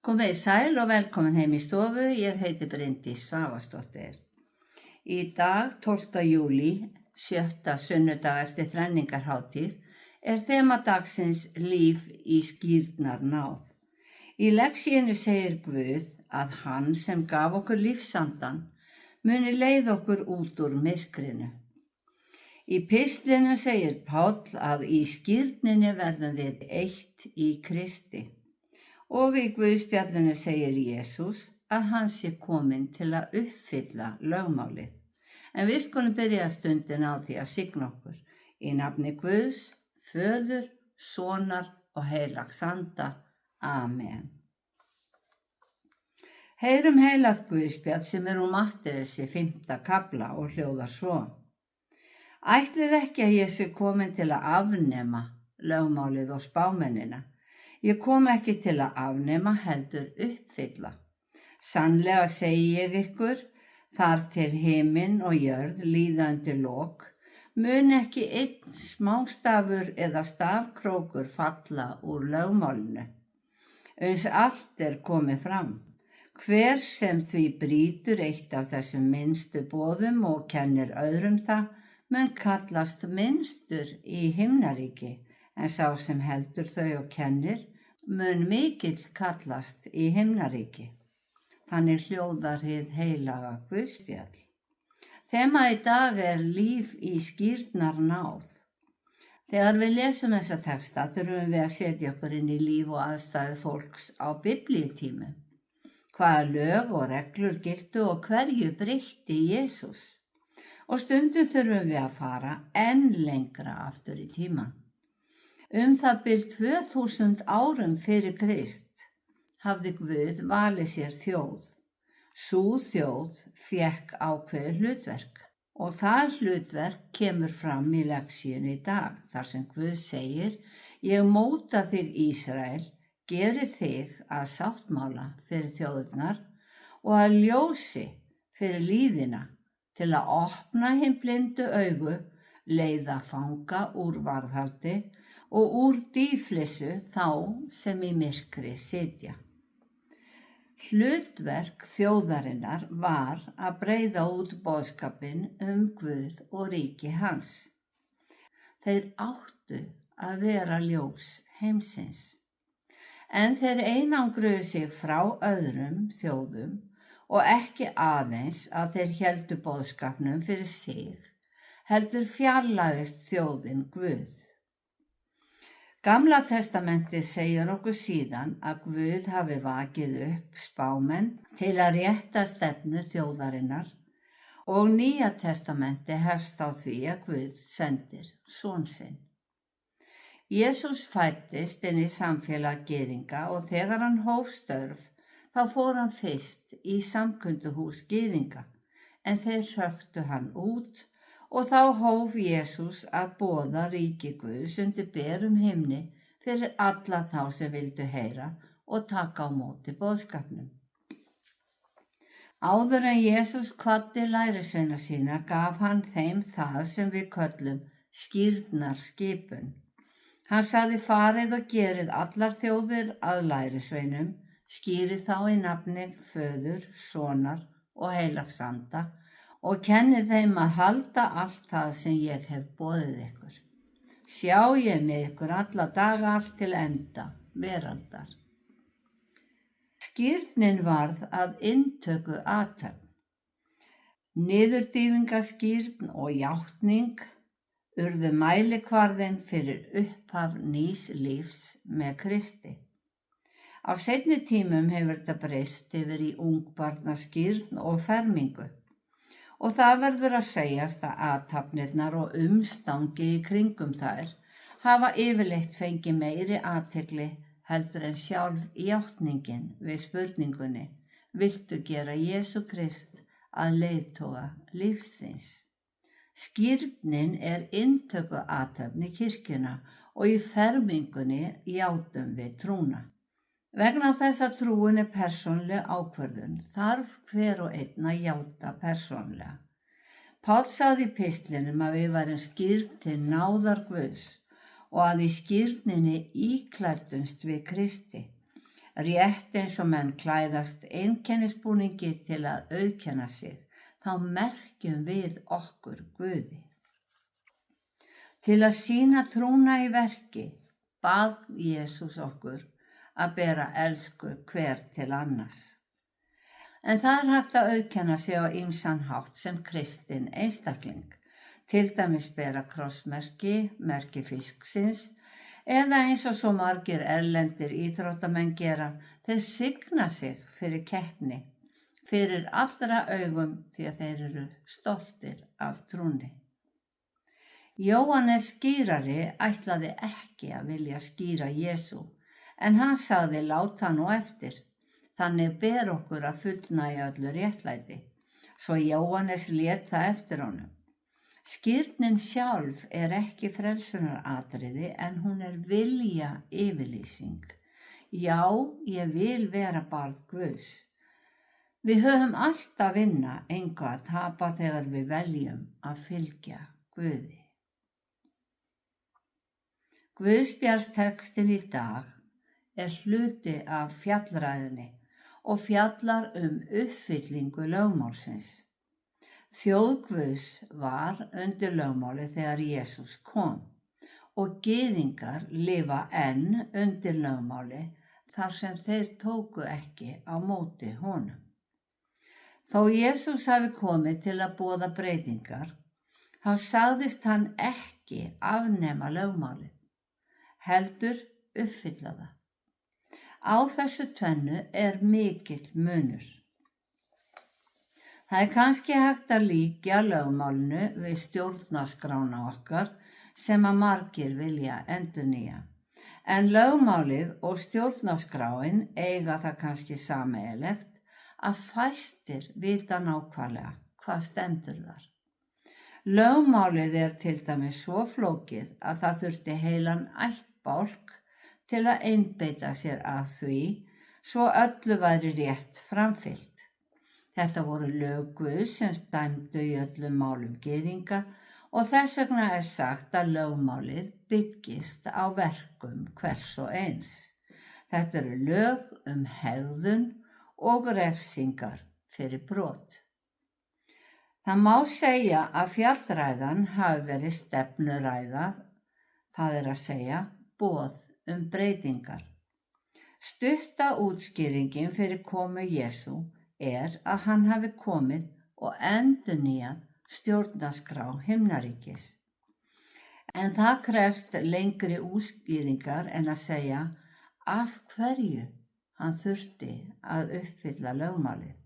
Komið sæl og velkomin heim í stofu, ég heiti Bryndís Svavarsdóttir. Í dag, 12. júlí, 7. sunnudag eftir þrenningarhátíð, þema dagsins líf í skírnarnáð. Í lexíunni segir Guð að hann sem gaf okkur lífsandann muni leiða okkur út úr myrkrinu. Í pistlinu segir Páll að í skírninni verðum við eitt í Kristi. Og í Guðspjallinu segir Jesús að hann sé kominn til að uppfylla lögmálið. En við skulum byrja stundina á því að signa okkur í nafni Guðs, Föður, Sonar og Heilags Anda. Amen. Heyrum heilagt Guðspjall sem úr Matteusi 5. kafla og hljóðar svo. Ætlið ekki að ég sé kominn til að afnema lögmálið og spámennina. Ég kom ekki til að afnema heldur uppfylla. Sannlega segi ég ykkur, þar til himinn og jörð líða undir lok, mun ekki einn smástafur eða stafkrókur falla úr lögmálinu. Uns allt komið fram. Hver sem því brýtur eitt af þessum minnstu boðum og kennir öðrum það, mun kallast minnstur í himnaríki, en sá sem heldur þau og kennir, mun mikill kallast í himnaríki. Þannig hljóðar hið heilaga Guðspjall. Þema í dag líf í skírnarnáð. Þegar við lesum þessa texta þurfum við að setja okkur inn í líf og aðstæðu fólks á biblíutímum. Hvaða lög og reglur giltu og hverju breytti Jesús? Og stundum þurfum við að fara enn lengra aftur í tímann. Það bil 2000 árum fyrir Krist hafði Guð valið sér þjóð. Sú þjóð fékk ákveðið hlutverk og það hlutverk kemur fram í lexíunni í dag þar sem Guð segir: Ég móta þig Ísrael, geri þig að sáttmála fyrir þjóðirnar og að ljósi fyrir lýðina til að opna hin blindu augu, leiða fanga úr varðhaldi og úr dýflissu þá sem í myrkri sitja. Hlutverk þjóðarinnar var að breiða út boðskapinn Guð og ríki hans. Þeir áttu að vera ljós heimsins. En þeir einangruðu sig frá öðrum þjóðum og ekki aðeins að þeir héldu boðskapnum fyrir sig, heldur fjarlægðist þjóðin Guð. Gamla testamentið segir okkur síðan að Guð hafi vakið upp spámenn til að rétta stefnu þjóðarinnar og Nýja testamentið hefst á því að Guð sendir son sinn. Jesús fæddist inn í samfélag gyðinga og þegar hann hóf störf þá fór hann fyrst í samkunduhús gyðinga en þeir hröktu hann út. Og þá hóf Jesús að boða ríki Guðs undir berum himni fyrir alla þá sem vildu heyra og taka á móti boðskapnum. Áður en Jesús kvaddi lærisveina sína gaf hann þeim það sem við köllum skírnarskipun. Hann sagði: Farið og gerið allar þjóðir að lærisveinum, skýrið þá í nafni Föður, Sonar og Heilags Anda, og kennið þeim að halda allt það sem ég hef boðið ykkur. Sjá ég með ykkur alla daga allt til enda veraldar. Skírnin varð að inntöku athöfn. Niðurdýfingaskírn og játning urðu mælikvarðinn fyrir upphaf nýs lífs með Kristi. Á seinni tímum hefur þetta breyst yfir í ungbarnaskírn og fermingu. Og það verður að segjast að athafnirnar og umstangið í kringum þær hafa yfirleitt fengið meiri athygli heldur en sjálf játningin við spurningunni: Viltu gera Jesú Krist að leiðtoga lífsins? Skírnin inntöku athöfn í kirkjuna og í fermingunni játum við trúna. Vegna þess að trúin persónuleg ákvörðun þarf hver og einn að játa persónulega. Páll sagði í pistlinum að við værum skírð til náðar Guðs og að í skírninni íklæddumst við Kristi. Rétt eins og menn klæðast einkennisbúningi til að auðkenna sig, þá merkjum við okkur Guði. Til að sýna trúna í verki bað Jesús okkur að bera elsku hver til annars. En það hægt að auðkenna sig á ýmsan hátt sem kristinn einstakling, til dæmis bera krossmerki, merki fisksins, eða eins og svo margir erlendir íþróttamenn gera, þeir signa sig fyrir keppni, fyrir allra augum því að þeir eru stoltir af trúnni. Jóhannes skírari ætlaði ekki að vilja skíra Jesú, en hann sagði láta nú eftir, þannig ber okkur að fullnægja öllu réttlæti, svo Jóhannes lét það eftir honum. Skírnin sjálf ekki frelsunaratriði en hún vilja yfirlýsing. Já, ég vil vera barn Guðs. Við höfum allt að vinna, engu að tapa þegar við veljum að fylgja Guði. Guðspjallstextin í dag hluti af fjallræðunni og fjallar uppfyllingu lögmálsins. Þjóð Guðs var undir lögmáli þegar Jesús kom og gyðingar lifa enn undir lögmáli þar sem þeir tóku ekki á móti honum. Þó Jesús hafi komið til að boða breytingar, þá sagðist hann ekki afnema lögmálið, heldur uppfylla það. Á þessu tvennu mikill munur. Það kannski hægt að líkja lögmálinu við stjórnarskrána okkar sem að margir vilja endurnýja. En lögmálið og stjórnarskráin eiga það kannski sameiginlegt að fæstir vita nákvæmlega hvað stendur þar. Lögmálið til dæmis svo flókið að það þurfti heilan ættbálk til að einbeita sér að því svo öllu væri rétt framfylgt. Þetta voru lög Guðs sem dæmdu í öllum málum gyðinga og þess vegna sagt að lögmálið byggist á verkum hvers og eins. Þetta eru lög hegðun og refsingar fyrir brot. Það má segja að fjallræðan hafi verið stefnuræða, það að segja boð breytingar. Stutta útskýringin fyrir komu Jesú að hann hafi komið og endurnýjað stjórnarskrá himnaríkis. En það krefst lengri útskýringar en að segja af hverju hann þurfti að uppfylla lögmálið.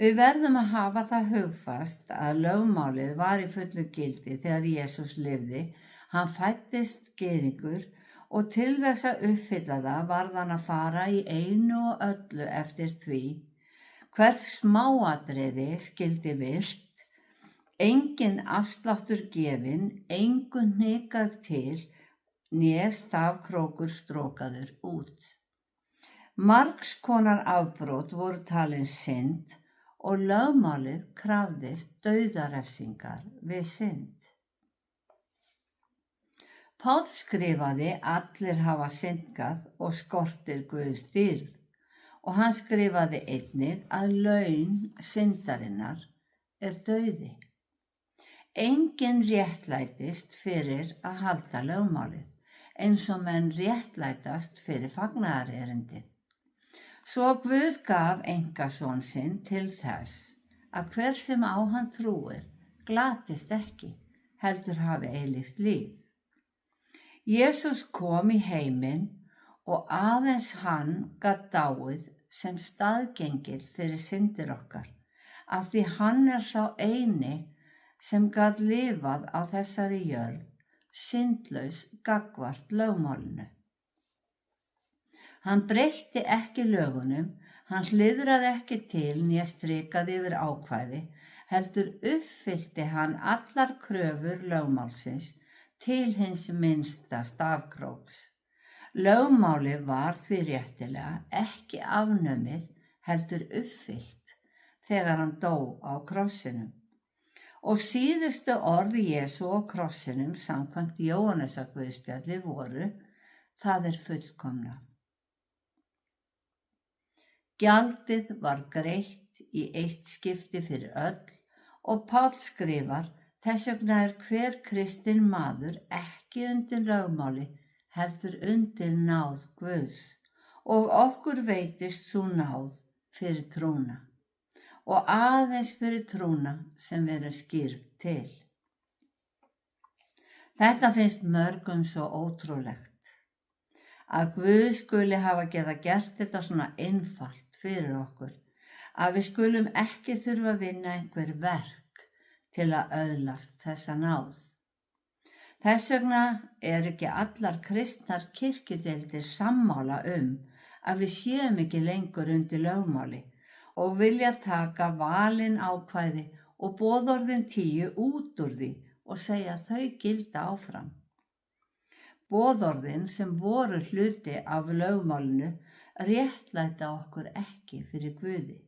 Við verðum að hafa það hugfast að lögmálið var í fullu gildi þegar Jesús lifði, hann fæddist gyðingur og til þess að uppfylla það varð hann að fara í einu og öllu eftir því hvert smáatriði skyldi virt, engin afsláttur gefinn, engun hnikað til, né stafkrókur strókaður út. Margs konar afbrot voru talin synd og lögmálið krafðist dauðarefsingar við synd. Páll skrifaði allir hafa syndgað og skortir Guðs dýrð og hann skrifaði einnig að laun syndarinnar dauði. Enginn réttlætist fyrir að halda lögmálið, eins og menn réttlætast fyrir fagnaðarerindið. Svo Guð gaf einkason sinn til þess að hver sem á hann trúir glatist ekki, heldur hafi eilíft líf. Jesús kom í heiminn og aðeins hann gat dáið sem staðgengill fyrir syndir okkar, af því hann sá eini sem gat lifað á þessari jörð, syndlaus gagnvart lögmálinu. Hann breytti ekki lögunum, hann hliðraði ekki til né strikaði yfir ákvæði, heldur uppfyllti hann allar kröfur lögmálsins til hins minnsta stafkróks. Lögmálið var því réttilega ekki afnumið, heldur uppfyllt þegar hann dó á krossinum. Og síðustu orð Jesú á krossinum samkvæmt Jóhannesarguðspjalli voru: það fullkomnað. Gjaldið var greitt í eitt skipti fyrir öll og Páll skrifar: þess vegna hver kristinn maður ekki undir lögmáli heldur undir náð Guðs, og okkur veitist sú náð fyrir trúna, og aðeins fyrir trúna sem verður skírð til. Þetta finnst mörgum svo ótrúlegt, að Guð skuli hafa gert þetta svona einfalt fyrir okkur, að við skulum ekki þurfa að vinna einhver verk til að öðlast þessa náð. Þess vegna ekki allar kristnar kirkjudeildir sammála að við séum ekki lengur undir lögmáli og vilja taka valin ákvæði og boðorðin 10 út úr því og segja að þau gilda áfram. Boðorðin sem voru hluti af lögmálinu réttlæta okkur ekki fyrir Guði,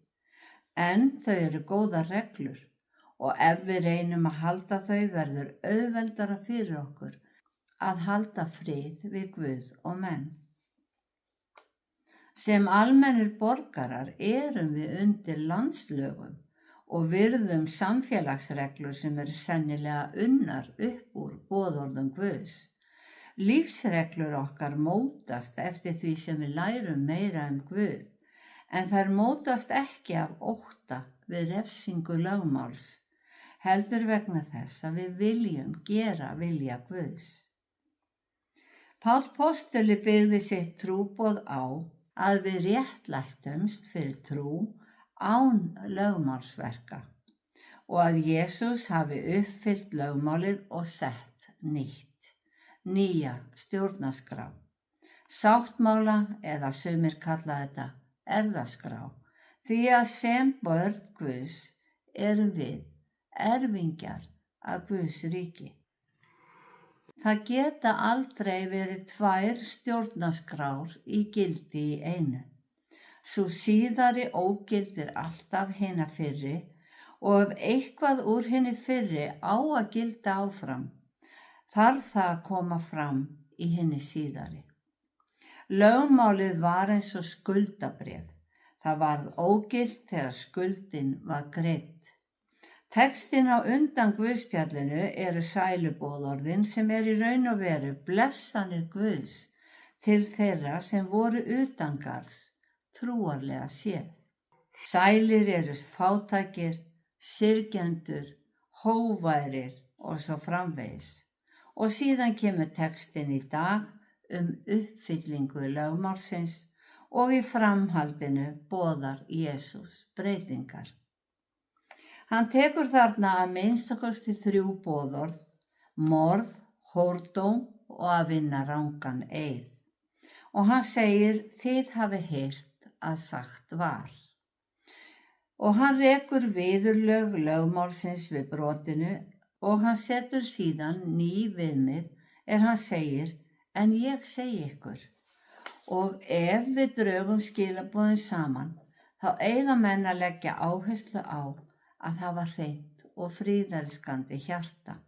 en þau eru góðar reglur og ef við reynum að halda þau verður auðveldara fyrir okkur að halda frið við Guð og menn. Sem almennir borgarar erum við undir landslögum og virðum samfélagsreglur sem eru sennilega unnar upp úr boðorðum Guðs. Lífsreglur okkar mótast eftir því sem við lærum meira Guð, en þær mótast ekki af ótta við refsingu lögmáls, heldur vegna þess að við viljum gera vilja Guðs. Páll postuli byggði sitt trúboð á að við réttlættumst fyrir trú án lögmálsverka og að Jesús hafi uppfyllt lögmálið og sett nýja stjórnarskrá, sáttmála eða sumir kalla þetta erfðaskrá, því að sem börn Guðs erum við erfingjar af Guðs ríki. Það geta aldrei verið 2 stjórnarskrár í gildi í einu. Sú síðari ógildir alltaf hina fyrri og ef eitthvað úr hinni fyrri á að gilda áfram, þarf það að koma fram í hinni síðari. Lögmálið var eins og skuldabréf. Það varð ógilt þegar skuldin var greidd. Textin á undan Guðspjallinu eru sæluboðorðin sem í raun og veru blessanir Guðs til þeirra sem voru utangarðs, trúarlega séð. Sælir eru fátækir, syrgjendur, hóværir og svo framvegis. Og síðan kemur textin í dag uppfyllingu lögmálsins og í framhaldinu boðar Jesús breytingar. Hann tekur þarna að minnstakosti 3 boðorð, morð, hórdóm og að vinna rangan eið. Og hann segir: þið hafi heyrt að sagt var. Og hann rekur viðurlög lögmálsins við brotinu og hann setur síðan ný viðmið hann segir: en ég segi ykkur. Og ef við drögum skilaboðin saman, þá eiga menn að leggja áherslu á að hafa hreint og fríðelskandi hjarta,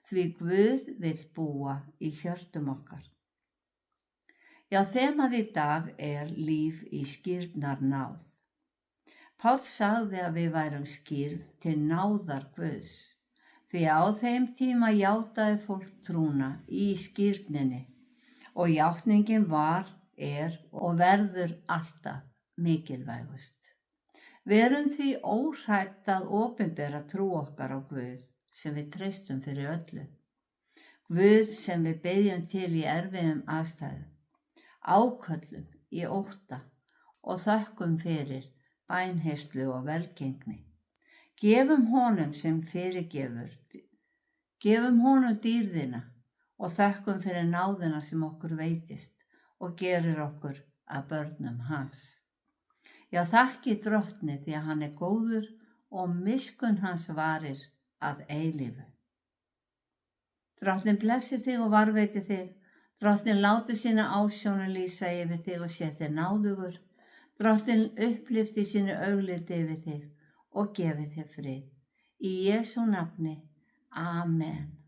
því Guð vill búa í hjörtum okkar. Já, þemað í dag líf í skírnar náð. Páll sagði að við værum skírð til náðar Guðs, því á þeim tíma játaði fólk trúna í skírninni og játningin var, og verður alltaf mikilvægust. Verum því óhrædd að opinbera trú okkar á Guð sem við treystum fyrir öllu. Guð sem við biðjum til í erfiðum aðstæðum, áköllum í ótta og þökkum fyrir bænheyrslu og velgengni. Gefum honum sem fyrirgefur, gefum honum dýrðina og þökkum fyrir náðina sem okkur veitist og gerir okkur að börnum hans. Já, þakki Drottni því að hann góður og miskunn hans varir að eilífu. Drottinn blessi þig og varveiti þig. Drottinn láti sína ásjónu lýsa yfir þig og sé þig náðugur. Drottinn upplyfti sínu augliti yfir þig og gefi þig frið. Í Jesú nafni. Amen.